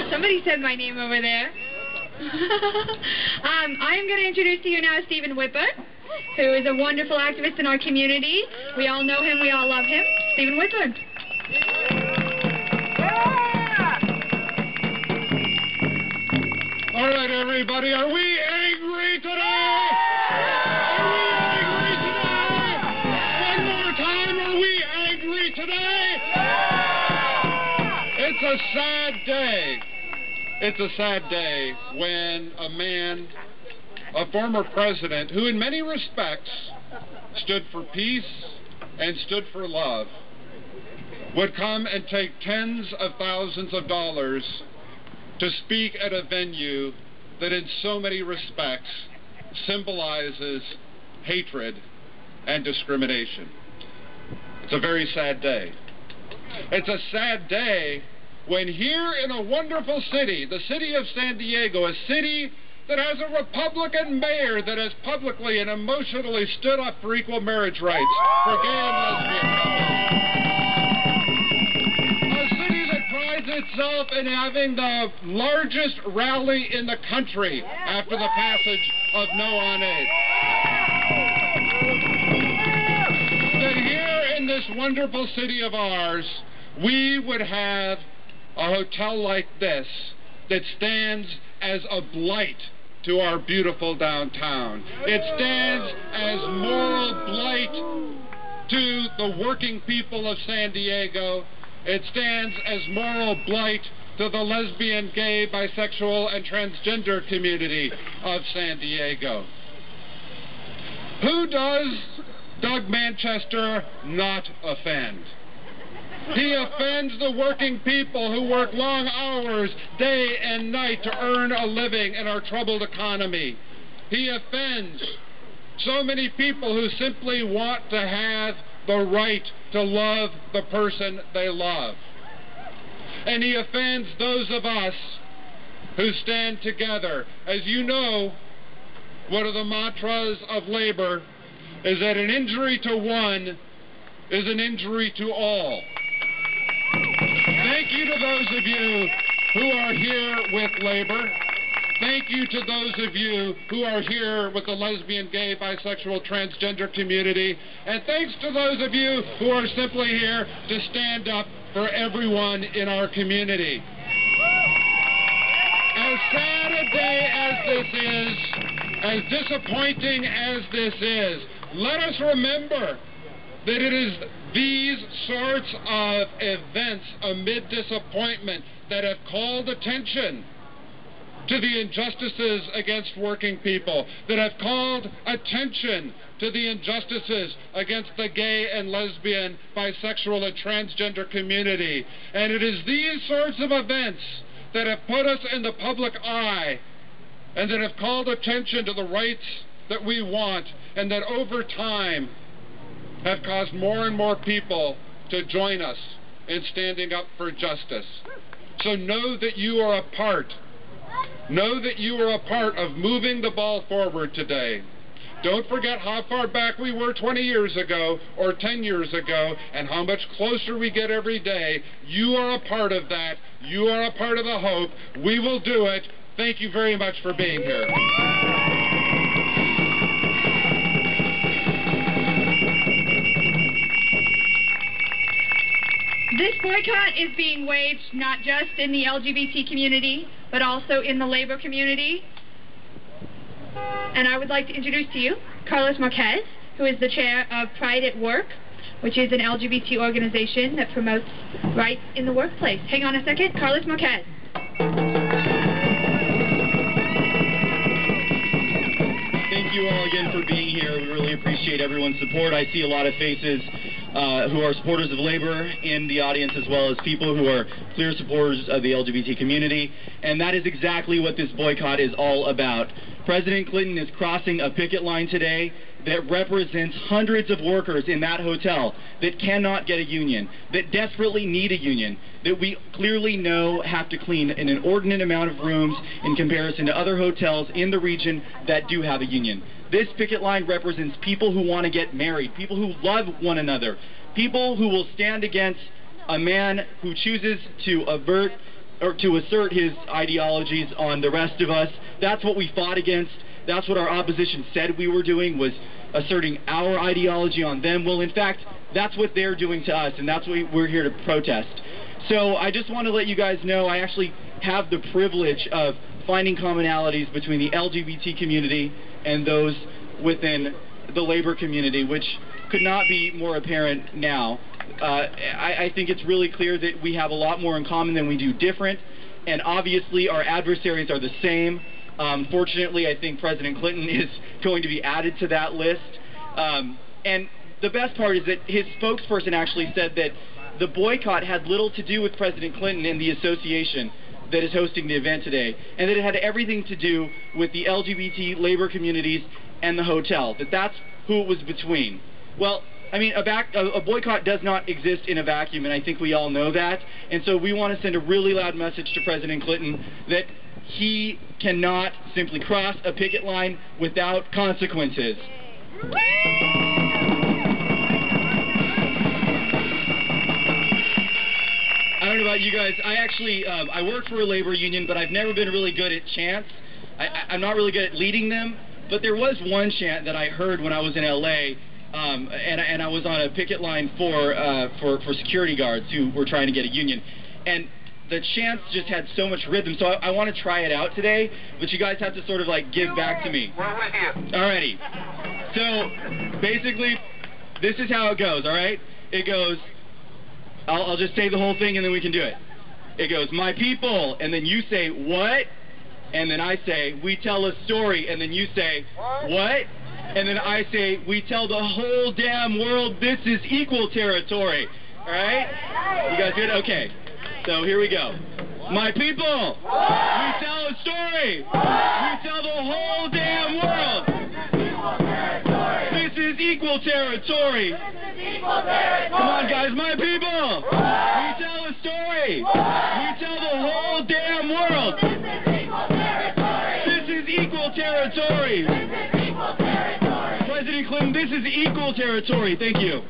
Somebody said my name over there. I am going to introduce to you now Stephen Whitburn, who is a wonderful activist in our community. We all know him, we all love him. Stephen Whitburn. All right, everybody, are we angry today? Are we angry today? One more time, are we angry today? It's a sad day. It's a sad day when a man, a former president, who in many respects stood for peace and stood for love, would come and take tens of thousands of dollars to speak at a venue that in so many respects symbolizes hatred and discrimination. It's a very sad day. It's a sad day when here in a wonderful city, the city of San Diego, a city that has a Republican mayor that has publicly and emotionally stood up for equal marriage rights for gay and lesbian couples. A city that prides itself in having the largest rally in the country after the passage of No on AIDS. That here in this wonderful city of ours, we would have a hotel like this that stands as a blight to our beautiful downtown. It stands as moral blight to the working people of San Diego. It stands as moral blight to the lesbian, gay, bisexual, and transgender community of San Diego. Who does Doug Manchester not offend? He offends the working people who work long hours, day and night, to earn a living in our troubled economy. He offends so many people who simply want to have the right to love the person they love. And he offends those of us who stand together. As you know, one of the mantras of labor is that an injury to one is an injury to all. Thank you to those of you who are here with labor. Thank you to those of you who are here with the lesbian, gay, bisexual, transgender community. And thanks to those of you who are simply here to stand up for everyone in our community. As sad a day as this is, as disappointing as this is, let us remember that it is these sorts of events amid disappointment that have called attention to the injustices against working people, that have called attention to the injustices against the gay and lesbian, bisexual, and transgender community. And it is these sorts of events that have put us in the public eye and that have called attention to the rights that we want, and that over time have caused more and more people to join us in standing up for justice. So know that you are a part. Know that you are a part of moving the ball forward today. Don't forget how far back we were 20 years ago or 10 years ago and how much closer we get every day. You are a part of that. You are a part of the hope. We will do it. Thank you very much for being here. This boycott is being waged not just in the LGBT community, but also in the labor community. And I would like to introduce to you Carlos Marquez, who is the chair of Pride at Work, which is an LGBT organization that promotes rights in the workplace. Hang on a second. Carlos Marquez. Thank you all again for being here. We really appreciate everyone's support. I see a lot of faces who are supporters of labor in the audience, as well as people who are clear supporters of the LGBT community. And that is exactly what this boycott is all about. President Clinton is crossing a picket line today that represents hundreds of workers in that hotel that cannot get a union, that desperately need a union, that we clearly know have to clean an inordinate amount of rooms in comparison to other hotels in the region that do have a union. This picket line represents people who want to get married, people who love one another, people who will stand against a man who chooses to to assert his ideologies on the rest of us. That's what we fought against. That's what our opposition said we were doing, was asserting our ideology on them. Well, in fact, that's what they're doing to us, and that's what we're here to protest. So I just want to let you guys know I actually have the privilege of finding commonalities between the LGBT community and those within the labor community, which could not be more apparent now. I think it's really clear that we have a lot more in common than we do different, and obviously our adversaries are the same. Fortunately, I think President Clinton is going to be added to that list. And the best part is that his spokesperson actually said that the boycott had little to do with President Clinton and the association that is hosting the event today, and that it had everything to do with the LGBT labor communities and the hotel, that's who it was between. Well, I mean, a boycott does not exist in a vacuum, and I think we all know that. And so we want to send a really loud message to President Clinton that he cannot simply cross a picket line without consequences. I don't know about you guys. I actually, I work for a labor union, but I've never been really good at chants. I'm not really good at leading them, but there was one chant that I heard when I was in LA, and I was on a picket line for security guards who were trying to get a union. And the chants just had so much rhythm, so I want to try it out today, but you guys have to sort of like give back to me. We're with you. Alrighty. So, basically, this is how it goes, alright? It goes, I'll just say the whole thing and then we can do it. It goes, my people, and then you say, what? And then I say, we tell a story, and then you say, what? And then I say, we tell the whole damn world this is equal territory. Alright? You guys good? Okay. So here we go. My people, we tell a story. We tell the whole damn world. This is equal territory. Come on, guys, my people. We tell a story. We tell the whole damn world. This is equal territory. President Clinton, this is equal territory. Thank you.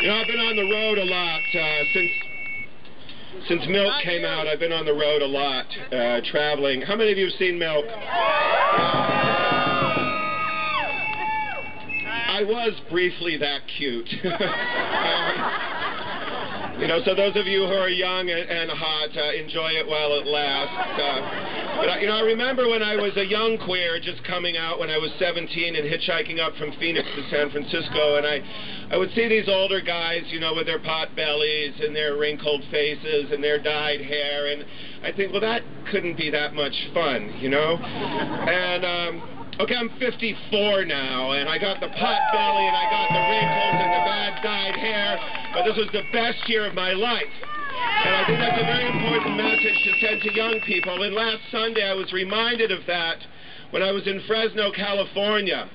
You know, I've been on the road a lot since Milk came out. I've been on the road a lot, traveling. How many of you have seen Milk? I was briefly that cute. You know, so those of you who are young and hot, enjoy it while it lasts. But, you know, I remember when I was a young queer just coming out when I was 17 and hitchhiking up from Phoenix to San Francisco, and I would see these older guys, you know, with their pot bellies and their wrinkled faces and their dyed hair, and I think, well, that couldn't be that much fun, you know? And, okay, I'm 54 now, and I got the pot belly, and I got the wrinkles and the bad dyed hair, but this was the best year of my life. And I think that's a very important message to send to young people. And last Sunday, I was reminded of that when I was in Fresno, California,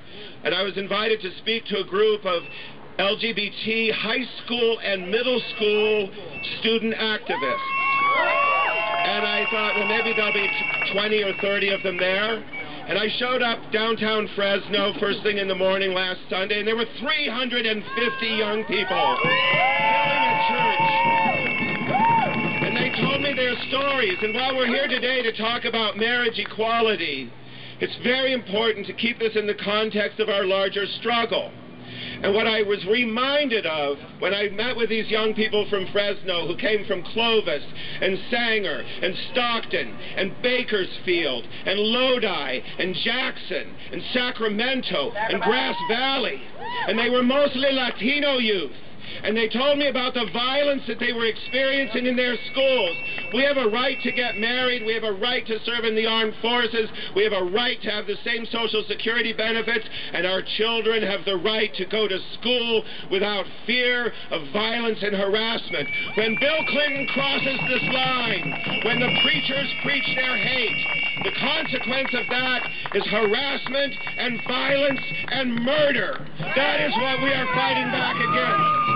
and I was invited to speak to a group of LGBT high school and middle school student activists. And I thought, well, maybe there'll be 20 or 30 of them there. And I showed up downtown Fresno first thing in the morning last Sunday, and there were 350 young people filling a church. And they told me their stories. And while we're here today to talk about marriage equality, it's very important to keep this in the context of our larger struggle. And what I was reminded of when I met with these young people from Fresno who came from Clovis and Sanger and Stockton and Bakersfield and Lodi and Jackson and Sacramento and Grass Valley, and they were mostly Latino youth. And they told me about the violence that they were experiencing in their schools. We have a right to get married. We have a right to serve in the armed forces. We have a right to have the same Social Security benefits. And our children have the right to go to school without fear of violence and harassment. When Bill Clinton crosses this line, when the preachers preach their hate, the consequence of that is harassment and violence and murder. That is what we are fighting back against.